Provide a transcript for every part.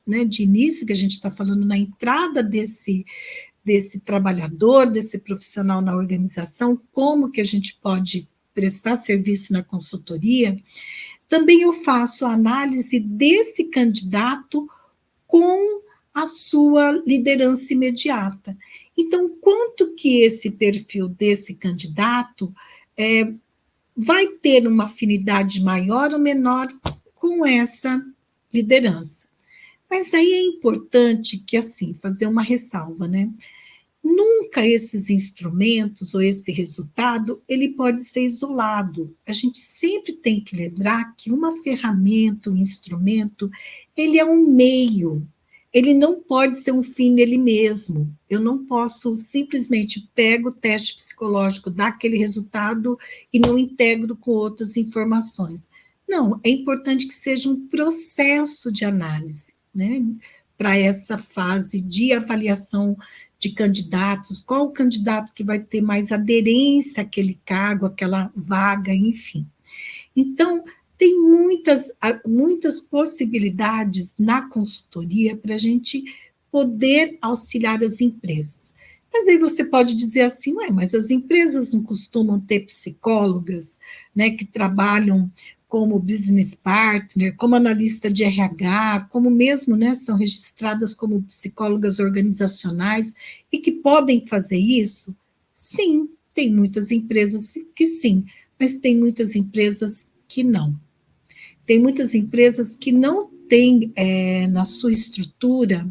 né, de início, que a gente está falando na entrada desse trabalhador, desse profissional na organização, como que a gente pode prestar serviço na consultoria, também eu faço a análise desse candidato com a sua liderança imediata. Então, quanto que esse perfil desse candidato vai ter uma afinidade maior ou menor com essa liderança? Mas aí é importante que, assim, fazer uma ressalva, né? Nunca esses instrumentos ou esse resultado, ele pode ser isolado. A gente sempre tem que lembrar que uma ferramenta, um instrumento, ele é um meio. Ele não pode ser um fim nele mesmo. Eu não posso simplesmente pego o teste psicológico, dar aquele resultado e não integro com outras informações. Não, é importante que seja um processo de análise, né? Para essa fase de avaliação de candidatos, qual o candidato que vai ter mais aderência àquele cargo, àquela vaga, enfim. Então, tem muitas possibilidades na consultoria para a gente poder auxiliar as empresas. Mas aí você pode dizer assim, ué, mas as empresas não costumam ter psicólogas, né, que trabalham como business partner, como analista de RH, como mesmo, né, são registradas como psicólogas organizacionais e que podem fazer isso? Sim, tem muitas empresas que sim, mas tem muitas empresas que não. Tem muitas empresas que não têm na sua estrutura,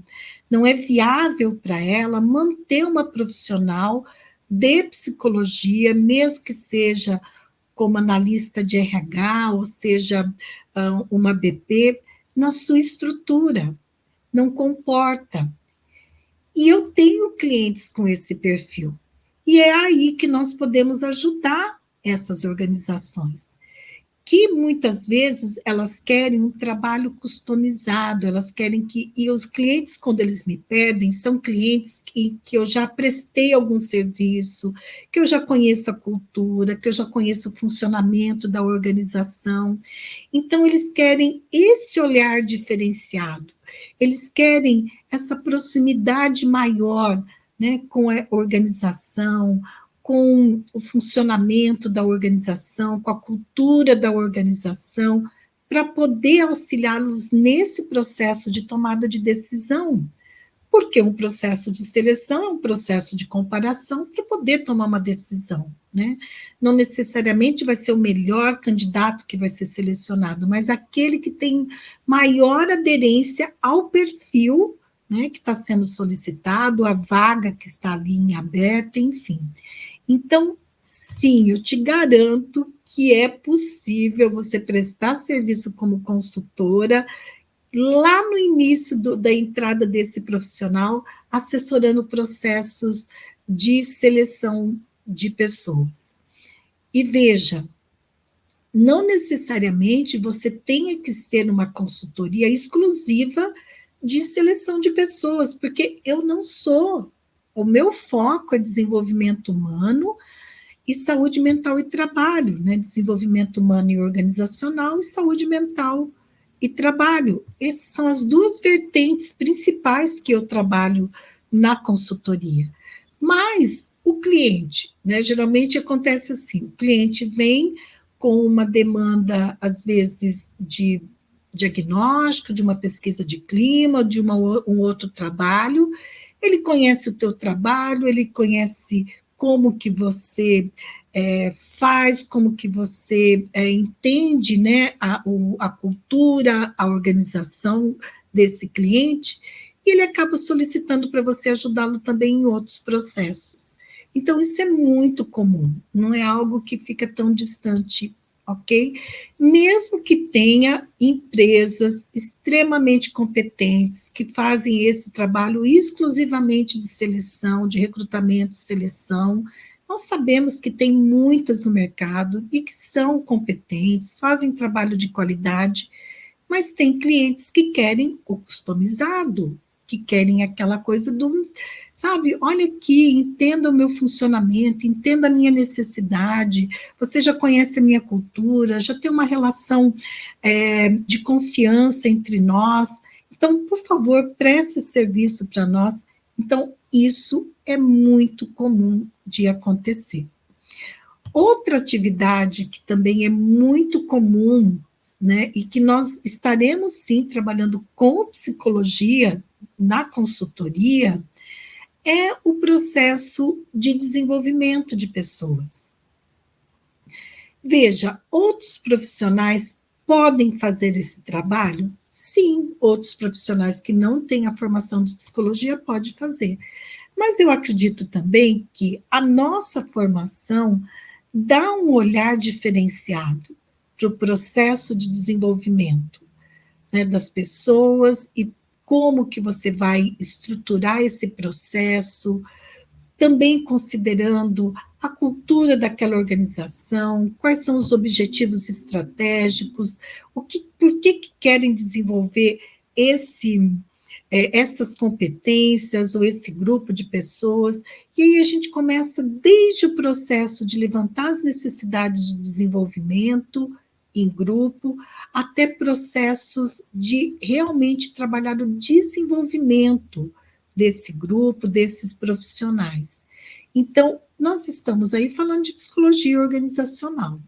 não é viável para ela manter uma profissional de psicologia, mesmo que seja como analista de RH, ou seja, uma BP, na sua estrutura. Não comporta. E eu tenho clientes com esse perfil. E é aí que nós podemos ajudar essas organizações, que muitas vezes elas querem um trabalho customizado, elas querem que, e os clientes, quando eles me pedem, são clientes que eu já prestei algum serviço, que eu já conheço a cultura, que eu já conheço o funcionamento da organização. Então, eles querem esse olhar diferenciado, eles querem essa proximidade maior, né, com a organização, com o funcionamento da organização, com a cultura da organização, para poder auxiliá-los nesse processo de tomada de decisão. Porque um processo de seleção é um processo de comparação para poder tomar uma decisão, né? Não necessariamente vai ser o melhor candidato que vai ser selecionado, mas aquele que tem maior aderência ao perfil, né, que está sendo solicitado, a vaga que está ali em aberto, enfim. Então, sim, eu te garanto que é possível você prestar serviço como consultora lá no início da entrada desse profissional, assessorando processos de seleção de pessoas. E veja, não necessariamente você tenha que ser uma consultoria exclusiva de seleção de pessoas, porque eu não sou. O meu foco é desenvolvimento humano e saúde mental e trabalho, né? Desenvolvimento humano e organizacional e saúde mental e trabalho. Essas são as duas vertentes principais que eu trabalho na consultoria. Mas o cliente, né? Geralmente acontece assim, o cliente vem com uma demanda, às vezes, de diagnóstico, de uma pesquisa de clima, de um outro trabalho, ele conhece o teu trabalho, ele conhece como que você faz, como que você entende, né, a cultura, a organização desse cliente, e ele acaba solicitando para você ajudá-lo também em outros processos. Então, isso é muito comum, não é algo que fica tão distante, ok? Mesmo que tenha empresas extremamente competentes que fazem esse trabalho exclusivamente de seleção, de recrutamento e seleção, nós sabemos que tem muitas no mercado e que são competentes, fazem trabalho de qualidade, mas tem clientes que querem o customizado, que querem aquela coisa do, sabe, olha aqui, entenda o meu funcionamento, entenda a minha necessidade, você já conhece a minha cultura, já tem uma relação de confiança entre nós, Então, por favor, preste serviço para nós. Então, isso é muito comum de acontecer. Outra atividade que também é muito comum, né, e que nós estaremos sim trabalhando com psicologia na consultoria, é o processo de desenvolvimento de pessoas. Veja, outros profissionais podem fazer esse trabalho? Sim, outros profissionais que não têm a formação de psicologia podem fazer. Mas eu acredito também que a nossa formação dá um olhar diferenciado para o processo de desenvolvimento, né, das pessoas e como que você vai estruturar esse processo, também considerando a cultura daquela organização, quais são os objetivos estratégicos, por que querem desenvolver essas competências ou esse grupo de pessoas, e aí a gente começa desde o processo de levantar as necessidades de desenvolvimento em grupo, até processos de realmente trabalhar o desenvolvimento desse grupo, desses profissionais. Então, nós estamos aí falando de psicologia organizacional.